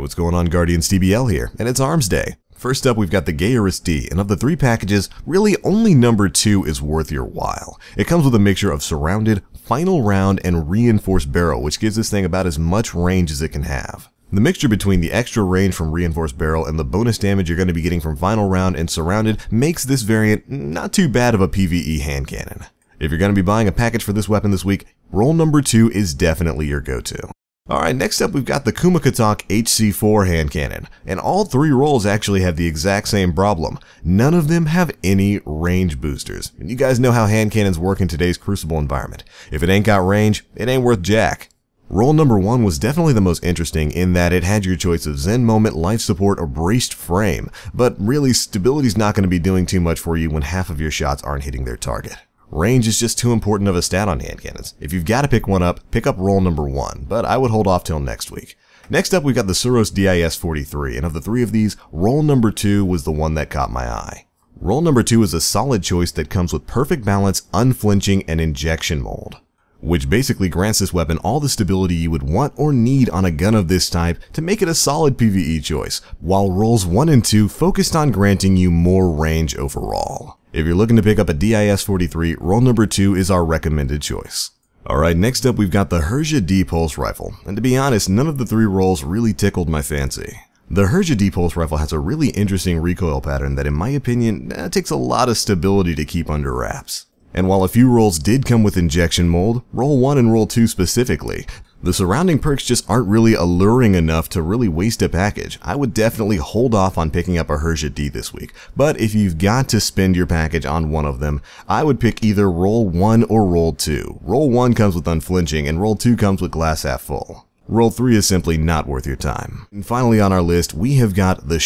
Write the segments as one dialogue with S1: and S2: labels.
S1: What's going on, Guardians? TBL here, and it's Armsday. First up, we've got the Gator SD, and of the 3 packages, really only number 2 is worth your while. It comes with a mixture of surrounded, final round, and reinforced barrel, which gives this thing about as much range as it can have. The mixture between the extra range from reinforced barrel and the bonus damage you're going to be getting from final round and surrounded makes this variant not too bad of a PvE hand cannon. If you're going to be buying a package for this weapon this week, roll number 2 is definitely your go-to. Alright, next up we've got the Katoch HC hand cannon, and all 3 rolls actually have the exact same problem. None of them have any range boosters, and you guys know how hand cannons work in today's Crucible environment. If it ain't got range, it ain't worth jack. Roll number 1 was definitely the most interesting in that it had your choice of Zen Moment, Life Support, or Braced Frame, but really stability's not going to be doing too much for you when half of your shots aren't hitting their target. Range is just too important of a stat on hand cannons. If you've got to pick one up, pick up roll number 1, but I would hold off till next week. Next up, we've got the Soros D43, and of the 3 of these, roll number 2 was the one that caught my eye. Roll number 2 is a solid choice that comes with perfect balance, unflinching, and injection mold, which basically grants this weapon all the stability you would want or need on a gun of this type to make it a solid PvE choice, while rolls 1 and 2 focused on granting you more range overall. If you're looking to pick up a DIS-43, roll number 2 is our recommended choice. Alright, next up we've got the Hermes D pulse rifle, and to be honest, none of the 3 rolls really tickled my fancy. The Hermes D pulse rifle has a really interesting recoil pattern that in my opinion takes a lot of stability to keep under wraps. And while a few rolls did come with injection mold, roll 1 and roll 2 specifically, the surrounding perks just aren't really alluring enough to really waste a package. I would definitely hold off on picking up a Hermes D this week, but if you've got to spend your package on one of them, I would pick either roll 1 or roll 2. Roll 1 comes with unflinching and roll 2 comes with glass half full. Roll 3 is simply not worth your time. And finally on our list, we have got the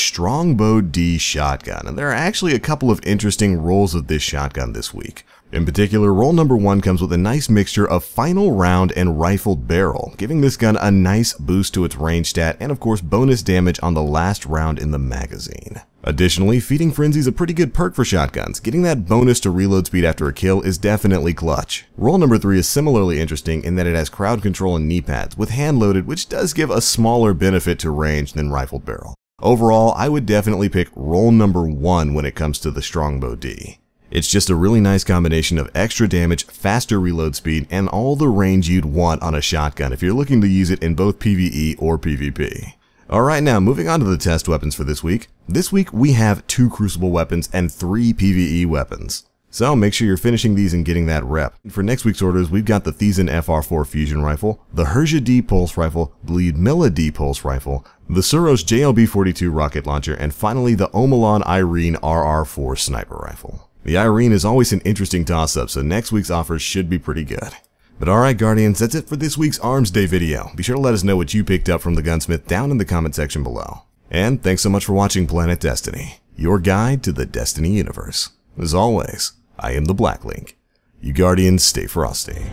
S1: bode shotgun, and there are actually a couple of interesting rolls of this shotgun this week. In particular, roll number 1 comes with a nice mixture of final round and rifled barrel, giving this gun a nice boost to its range stat and of course bonus damage on the last round in the magazine. Additionally, Feeding Frenzy is a pretty good perk for shotguns. Getting that bonus to reload speed after a kill is definitely clutch. Roll number 3 is similarly interesting in that it has crowd control and knee pads with hand loaded, which does give a smaller benefit to range than rifled barrel. Overall, I would definitely pick roll number 1 when it comes to the bode. It's just a really nice combination of extra damage, faster reload speed, and all the range you'd want on a shotgun if you're looking to use it in both PvE or PvP. Alright, now moving on to the test weapons for this week. This week we have 2 Crucible weapons and 3 PvE weapons. So make sure you're finishing these and getting that rep. For next week's orders, we've got the Thiessen FR4 Fusion Rifle, the Hermes D Pulse Rifle, the Ludmilla D Pulse Rifle, the Soros JLB42 Rocket Launcher, and finally the Omelon Irene RR4 Sniper Rifle. The Irene is always an interesting toss-up, so next week's offers should be pretty good. But alright Guardians, that's it for this week's Armsday video. Be sure to let us know what you picked up from the gunsmith down in the comment section below. And thanks so much for watching Planet Destiny, your guide to the Destiny universe. As always, I am the Black Link. You Guardians stay frosty.